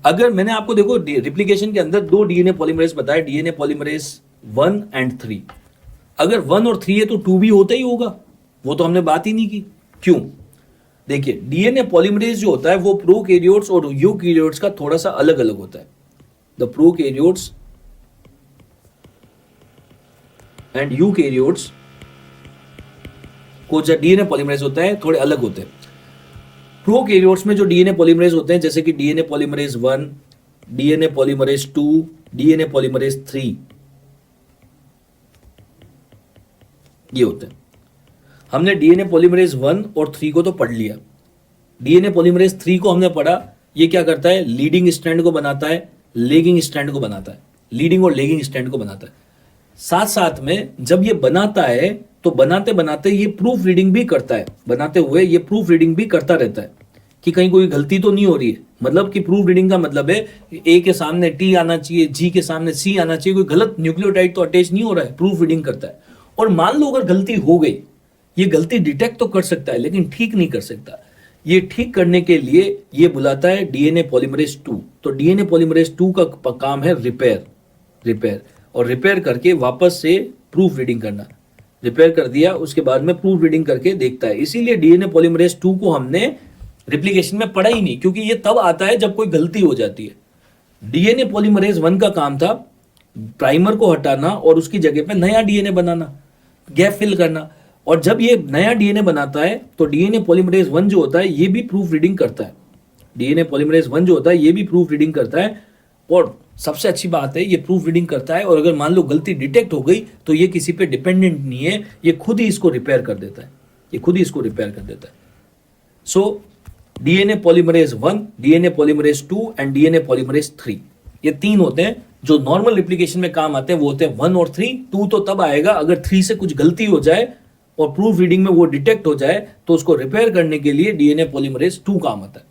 अगर मैंने आपको देखो रिप्लिकेशन के अंदर 2 डीएनए पॉलीमरेज बताया, डीएनए पॉलीमरेज 1 and 3। अगर 1 और 3 है तो 2 भी होता ही होगा, वो तो हमने बात ही नहीं की। क्यों? देखिए, डीएनए पॉलीमरेज जो होता है वो प्रोकैरियोट्स और यूकैरियोट्स का थोड़ा सा अलग अलग होता है। द प्रोकैरियोट्स एंड यूकैरियोट्स को जो डीएनए पॉलीमरेज होता है थोड़े अलग होते हैं। प्रोकैरियोट्स में जो डीएनए पॉलीमरेज होते हैं, जैसे कि DNA polymerase 1, DNA polymerase 2, DNA polymerase 3, ये होते हैं। हमने डीएनए पॉलीमरेज 1 और 3 को तो पढ़ लिया। डीएनए पॉलीमरेज 3 को हमने पढ़ा। ये क्या करता है? लीडिंग स्ट्रैंड को बनाता है, लेगिंग स्ट्रैंड को बनाता है। लीडिंग और लेगिंग स्ट्रैंड को बनाता है। साथ साथ में जब ये बनाता है तो बनाते बनाते ये प्रूफ रीडिंग भी करता है। बनाते हुए ये प्रूफ रीडिंग भी करता रहता है कि कहीं कोई गलती तो नहीं हो रही है। मतलब कि प्रूफ रीडिंग का मतलब है ए के सामने टी आना चाहिए, जी के सामने सी आना चाहिए, कोई गलत न्यूक्लियोटाइड तो अटैच नहीं हो रहा है। प्रूफ रीडिंग करता है। और मान लो अगर गलती हो गई, ये गलती डिटेक्ट तो कर सकता है लेकिन ठीक नहीं कर सकता। ये ठीक करने के लिए ये बुलाता है डीएनए पॉलीमरेज 2। तो डीएनए पॉलीमरेज 2 का काम है रिपेयर और रिपेयर करके वापस से प्रूफ रीडिंग करना। रिपेयर कर दिया, उसके बाद में प्रूफ रीडिंग करके देखता है। इसीलिए डीएनए पॉलीमरेज 2 को हमने रिप्लिकेशन में पढ़ा ही नहीं, क्योंकि ये तब आता है जब कोई गलती हो जाती है। डीएनए पॉलीमरेज 1 का काम था प्राइमर को हटाना और उसकी जगह पे नया डीएनए बनाना, गैप फिल करना। और जब ये नया डीएनए बनाता है तो डीएनए पॉलीमरेज 1 जो होता है ये भी प्रूफ रीडिंग करता है। डीएनए पॉलीमरेज 1 जो होता है ये भी प्रूफ रीडिंग करता है। और सबसे अच्छी बात है, ये प्रूफ रीडिंग करता है और अगर मान लो गलती डिटेक्ट हो गई तो ये किसी पे डिपेंडेंट नहीं है, ये खुद ही इसको रिपेयर कर देता है। ये खुद ही इसको रिपेयर कर देता है। So DNA polymerase 1, DNA polymerase 2 and DNA polymerase 3, ये 3 होते हैं जो नॉर्मल रिप्लिकेशन में काम आते हैं वो होते हैं 1 और 3। 2 तो तब आएगा अगर 3 से कुछ गलती हो जाए और प्रूफ रीडिंग में वो डिटेक्ट हो जाए, तो उसको रिपेयर करने के लिए डीएनए पॉलीमरेज 2 काम आता है।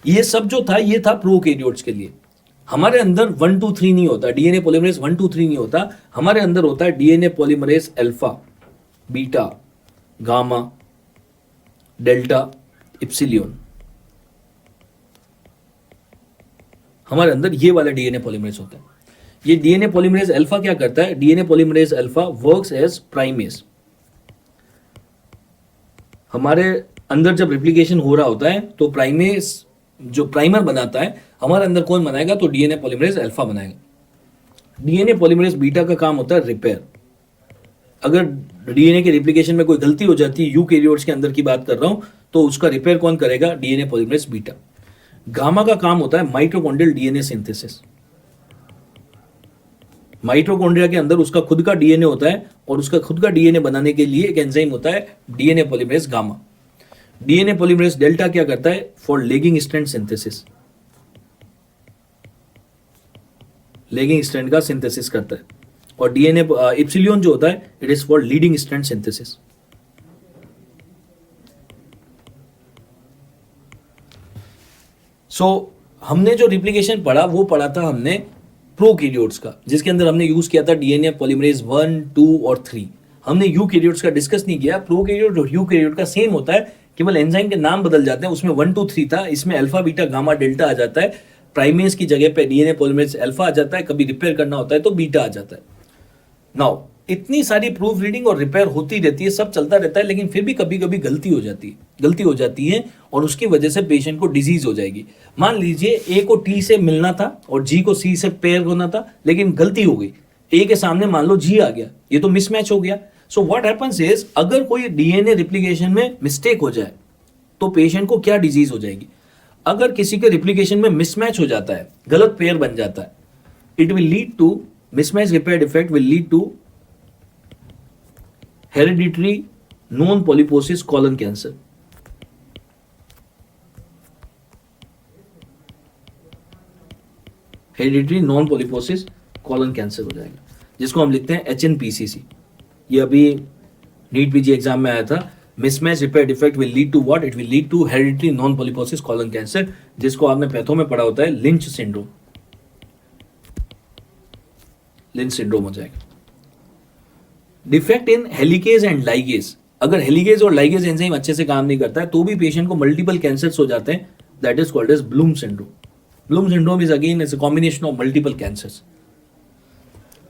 ये सब जो था ये था प्रोकैरियोट्स के लिए। हमारे अंदर 1 2 3 नहीं होता, डीएनए पॉलीमरेज 1 2 3 नहीं होता। हमारे अंदर होता है DNA polymerase alpha, beta, gamma, delta, epsilon. हमारे अंदर ये वाला डीएनए पॉलीमरेज होता है। ये डीएनए पॉलीमरेज अल्फा क्या करता है? DNA polymerase alpha works as primase. हमारे अंदर जब रेप्लिकेशन हो रहा होता है तो प्राइमेज जो प्राइमर बनाता है हमारे अंदर कौन बनाएगा? तो डीएनए पॉलीमरेज अल्फा बनाएगा। डीएनए पॉलीमरेज बीटा का काम होता है रिपेयर। अगर डीएनए के रेप्लिकेशन में कोई गलती हो जाती है, यूकैरियोट्स के अंदर की बात कर रहा हूं, तो उसका रिपेयर कौन करेगा? DNA polymerase beta. गामा का काम होता है माइटोकॉन्ड्रियल डीएनए सिंथेसिस। माइटोकॉन्ड्रिया के अंदर उसका खुद का डीएनए होता है और उसका खुद का डीएनए बनाने के लिए एक एंजाइम होता है DNA polymerase gamma. DNA polymerase delta क्या करता है? For lagging strand synthesis. Lagging strand का सिंथेसिस करता है। और डीएनए इप्सिलियन जो होता है it is for leading strand synthesis. So हमने जो रिप्लिकेशन पढ़ा वो पढ़ा था हमने प्रोकैरियोट्स का, जिसके अंदर हमने यूज किया था डीएनए पॉलीमरेज 1 2 और 3। हमने यूकैरियोट्स का डिस्कस नहीं किया। प्रोकैरियोट और यूकैरियोट का सेम होता है, केवल एंजाइम के नाम बदल जाते हैं। उसमें 1 2 3 था, इसमें अल्फा बीटा गामा डेल्टा आ जाता है। प्राइमेज की जगह पे डीएनए पॉलीमरेज अल्फा आ जाता है, कभी रिपेयर करना होता है तो बीटा आ जाता है। नाउ इतनी सारी प्रूफ रीडिंग और रिपेयर होती रहती है, सब चलता रहता है, लेकिन फिर भी कभी कभी गलती हो जाती है और उसकी वजह से पेशेंट को डिजीज हो जाएगी। मान लीजिए ए को टी से मिलना था और जी को सी से पेयर होना था, लेकिन गलती हो गई। ए के सामने मान लो जी आ गया, ये तो मिसमैच हो गया। सो व्हाट हैपेंस इज, अगर कोई डीएनए रिप्लिकेशन में मिस्टेक हो जाए तो पेशेंट को क्या डिजीज हो जाएगी? अगर किसी के रिप्लिकेशन में मिसमैच हो जाता है, गलत पेयर बन जाता है, it will lead to mismatch repair defect will lead to hereditary non-polyposis colon cancer. Hereditary non polyposis colon cancer हो जाएगा, जिसको हम लिखते हैं HNPCC। ये अभी नीट पीजी एग्जाम में आया था। Mismatch repair defect will lead to what? It will lead to hereditary non polyposis colon cancer, जिसको आपने पैथो में पढ़ा होता है लिंच सिंड्रोम। लिंच सिंड्रोम हो जाएगा। Defect in helicase and ligase, अगर हेलिकेज और लाइगेज एंजाइम अच्छे से काम नहीं करता है तो भी पेशेंट को मल्टीपल कैंसर्स हो जाते हैं। That is called as Bloom syndrome. Bloom syndrome is again is a combination of multiple cancers.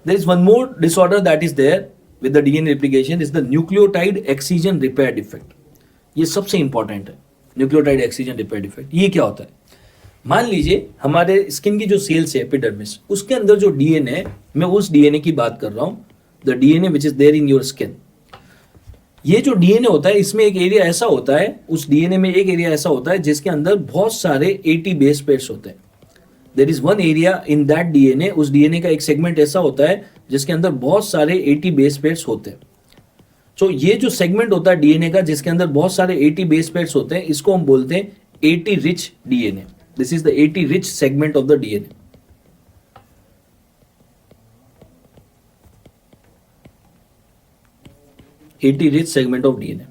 There is one more disorder that is there with the DNA replication, is the nucleotide excision repair defect. ये सबसे important है, nucleotide excision repair defect. ये क्या होता है? मान लीजिए हमारे स्किन की जो सेल्स है एपिडर्मिस, उसके अंदर जो डीएनए, मैं उस डीएनए की बात कर रहा हूं, the DNA which is there in your skin. ये जो डीएनए होता है इसमें एक एरिया ऐसा होता है, उस डीएनए में एक एरिया ऐसा होता है जिसके अंदर बहुत सारे 80 बेस पेयर्स होते हैं। There is one area in that DNA, उस डीएनए का एक सेगमेंट ऐसा होता है जिसके अंदर बहुत सारे 80 बेस पेयर्स होते हैं। तो ये जो सेगमेंट होता है डीएनए का जिसके अंदर बहुत सारे 80 बेस पेयर्स होते हैं, इसको हम बोलते हैं 80 rich DNA. This is the 80 rich segment of the DNA. rich segment of DNA.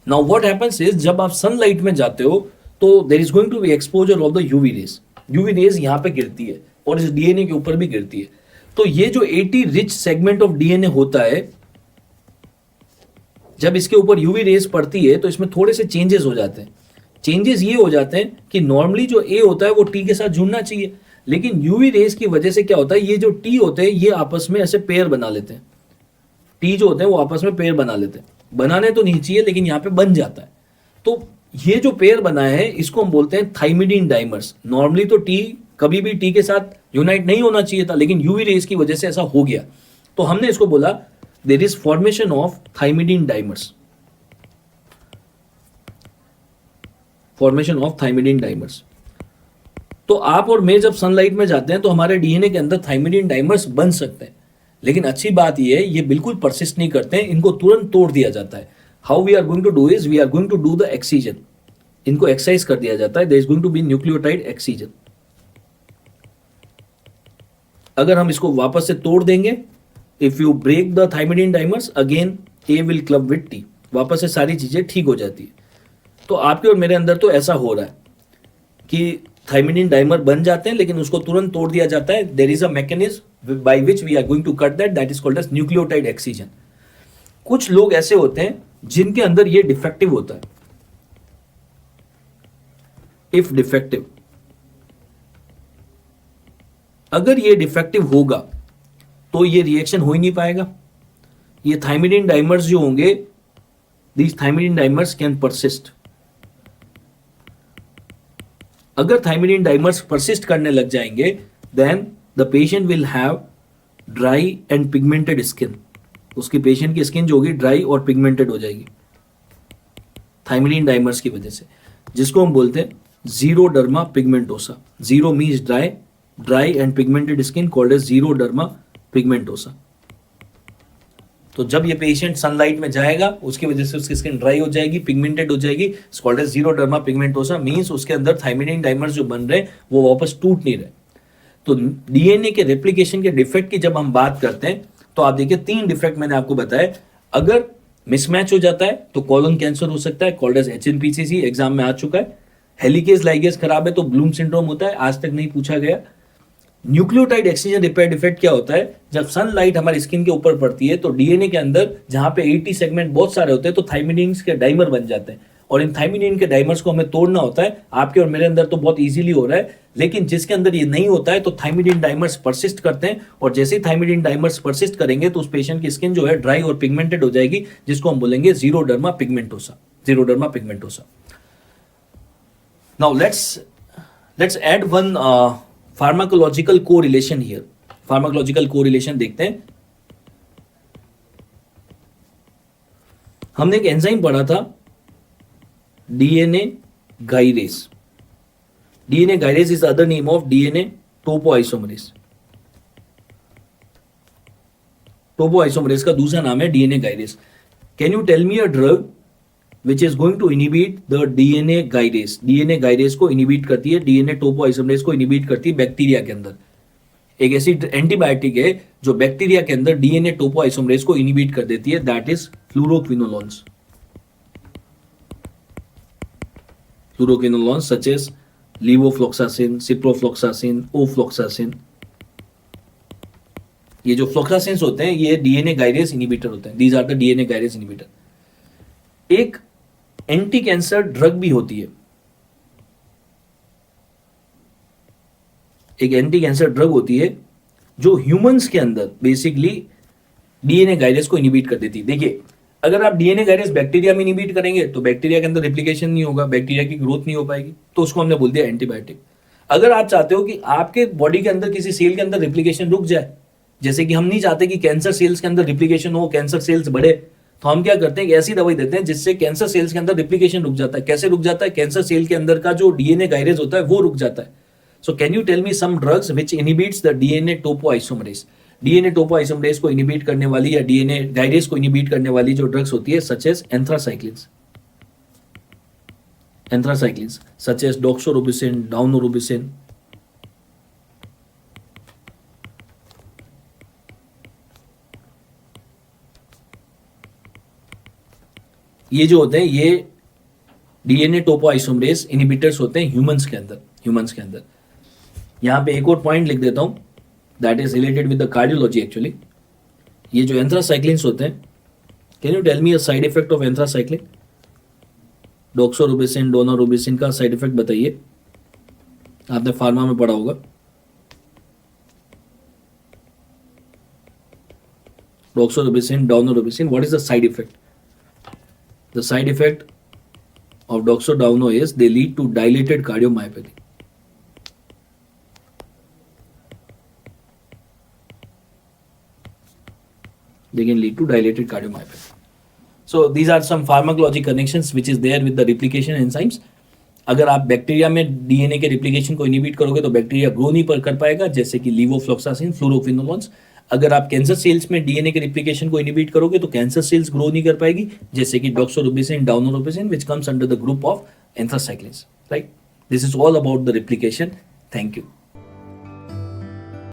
Now what happens is, जब आप सनलाइट में जाते हो तो there is going to be exposure of the UV rays. UV rays यहाँ पे गिरती है और इस DNA के ऊपर भी गिरती है। तो ये जो 80 rich segment of DNA होता है, जब इसके ऊपर UV rays पड़ती है तो इसमें थोड़े से चेंजेस हो जाते हैं। चेंजेस ये हो जाते हैं कि नॉर्मली जो ए होता है वो टी के साथ जुड़ना चाहिए, लेकिन यूवी रेस की वजह से क्या होता है, ये जो टी होते हैं ये आपस में ऐसे पेयर बना लेते हैं। टी जो होते हैं वो आपस में पेयर बना लेते हैं। बनाने तो नहीं चाहिए लेकिन यहाँ पे बन जाता है। तो ये जो पेयर बना है इसको हम बोलते हैं थाइमिडीन डाइमर्स। नॉर्मली तो टी कभी भी टी के साथ यूनाइट नहीं होना चाहिए था, लेकिन यूवी रेस की वजह से ऐसा हो गया, तो हमने इसको बोला there is formation of thymidine dimers. Formation of thymidine dimers. तो आप और मैं जब सनलाइट में जाते हैं तो हमारे डीएनए के अंदर थाइमिडीन डाइमर्स बन सकते हैं, लेकिन अच्छी बात यह है ये बिल्कुल परसिस्ट नहीं करते हैं, इनको तुरंत तोड़ दिया जाता है। How we are going to do is we are going to do the excision. इनको एक्सरसाइज कर दिया जाता है। There is going to be nucleotide excision. अगर हम इसको वापस से तोड़ देंगे, if you break the thymidine dimers again A will club with T, वापस से सारी चीजें ठीक हो जाती है। तो आपके और मेरे अंदर तो ऐसा हो रहा है कि थाइमिडीन डाइमर बन जाते हैं लेकिन उसको तुरंत तोड़ दिया जाता है। There is a mechanism by which we are going to cut that is called as nucleotide excision. कुछ लोग ऐसे होते हैं जिनके अंदर ये डिफेक्टिव होता है। इफ डिफेक्टिव, अगर ये डिफेक्टिव होगा तो ये रिएक्शन हो ही नहीं पाएगा। ये थाइमिडीन डाइमर्स जो होंगे, these thymidine dimers can persist. अगर थाइमिडीन डाइमर्स परसिस्ट करने लग जाएंगे then the patient will have dry and pigmented skin. उसकी पेशेंट की स्किन जो होगी ड्राई और पिगमेंटेड हो जाएगी थाइमिडीन डाइमर्स की वजह से, जिसको हम बोलते हैं xeroderma pigmentosa. Xero means dry and pigmented skin called as xeroderma pigmentosa. तो जब ये पेशेंट सनलाइट में जाएगा उसकी वजह से उसकी स्किन ड्राई हो जाएगी, पिगमेंटेड हो जाएगी, called as xeroderma pigmentosa. Means उसके अंदर थाइमिडीन डाइमर्स जो बन रहे हैं वो वापस टूट नहीं रहे। तो डीएनए के रेप्लिकेशन के डिफेक्ट की जब हम बात करते हैं तो आप देखिए 3 डिफेक्ट मैंने आपको बताया। अगर मिसमैच हो जाता है तो कॉलन कैंसर हो सकता है, कॉल्ड एज एचएनपीसीसी, एग्जाम में आ चुका है। हेलिकेज लाइगेज खराब है तो ब्लूम सिंड्रोम होता है, आज तक नहीं पूछा गया। न्यूक्लियोटाइड एक्सचेंज रिपेयर डिफेक्ट क्या होता है, जब सनलाइट हमारी स्किन के ऊपर पड़ती है तो डीएनए के अंदर जहां पे 80 सेगमेंट बहुत सारे होते हैं तो थाइमिडीन के डाइमर बन जाते हैं और इन थाइमिडीन के डाइमर्स को हमें तोड़ना होता है। आपके और मेरे अंदर तो बहुत इजीली हो रहा है, लेकिन जिसके अंदर ये नहीं होता है तो थाइमिडीन डाइमर्स परसिस्ट करते हैं और जैसे ही थाइमिडीन डाइमर्स परसिस्ट करेंगे तो उस पेशेंट की स्किन जो है ड्राई और पिगमेंटेड हो जाएगी, जिसको हम बोलेंगे xeroderma pigmentosa. Xeroderma pigmentosa. Now let's add one pharmacological correlation here. Pharmacological correlation देखते हैं। हमने एक एंजाइम पढ़ा था DNA gyrase. DNA gyrase is other name of DNA topoisomerase. Topoisomerase का दूसरा नाम है DNA gyrase. Can you tell me a drug which is going to inhibit the DNA gyrase? DNA gyrase को इनिबिट करती है, DNA टोपोआइसोमरेस को inhibit करती है बैक्टीरिया के अंदर। एक ऐसी एंटीबायोटिक है जो बैक्टीरिया के अंदर DNA टोपोआइसोमरेस को इनिबिट कर देती है, that is fluoroquinolones. Fluoroquinolones such as levofloxacin, ciprofloxacin, ofloxacin. ये जो फ्लोक्सासिन्स होते हैं ये डीएनए गाइरेस इनिबिटर होते हैं। These are the DNA gyrase inhibitor. एक एंटी कैंसर ड्रग भी होती है, एक एंटी कैंसर ड्रग होती है जो ह्यूमंस के अंदर बेसिकली डीएनए गाइरेस को इनिबिट कर देती है। देखिए, अगर आप डीएनए गाइरेस बैक्टीरिया में इनिबिट करेंगे तो बैक्टीरिया के अंदर रेप्लिकेशन नहीं होगा, बैक्टीरिया की ग्रोथ नहीं हो पाएगी, तो उसको हमने बोल दिया एंटीबायोटिक। अगर आप चाहते हो कि आपके बॉडी के अंदर किसी सेल के अंदर रेप्लिकेशन रुक जाए, जैसे कि हम नहीं चाहते कि कैंसर सेल्स के अंदर रेप्लिकेशन हो, कैंसर सेल्स बढ़े, तो हम क्या करते हैं कि ऐसी दवाई देते हैं जिससे कैंसर सेल्स के अंदर रेप्लिकेशन रुक जाता है। कैसे रुक जाता है? कैंसर सेल के अंदर का जो डीएनए गाइरेस होता है वो रुक जाता है। So can you tell me some drugs which inhibits the DNA topoisomerase? DNA topoisomerase को इनहिबिट करने वाली या डीएनए गाइरेस को इनहिबिट करने वाली जो ड्रग्स होती है सच एज एंथ्रासाइक्लिन्स, एंथ्रासाइक्लिन्स सच एज डॉक्सोरोबिसिन, डाउनोरोबिसिन। ये जो होते हैं ये डीएनए टोपोआइसोमरेस इनहिबिटर्स होते हैं ह्यूमंस के अंदर। यहां पे एक और पॉइंट लिख देता हूं that is related with the cardiology actually. ये जो एंथ्रासाइक्लिन्स होते हैं, can you tell me a side effect of anthracycline? Doxorubicin, daunorubicin का साइड इफेक्ट बताइए, आपने फार्मा में पढ़ा होगा। Doxorubicin, daunorubicin, what is the side effect? The side effect of doxodauno is they lead to dilated cardiomyopathy. They can lead to dilated cardiomyopathy. So these are some pharmacologic connections which is there with the replication enzymes. अगर आप bacteria में DNA के replication को inhibit करोगे तो bacteria grow नहीं कर पाएगा, जैसे कि लीवोफ्लोक्सासिन, फ्लोरोक्विनोलोन्स। अगर आप कैंसर सेल्स में डीएनए के रिप्लिकेशन को इनिबिट करोगे तो कैंसर सेल्स ग्रो नहीं कर पाएगी, जैसे कि doxorubicin, daunorubicin, which comes under the group of anthracyclines, right? This is all about the replication. Thank you.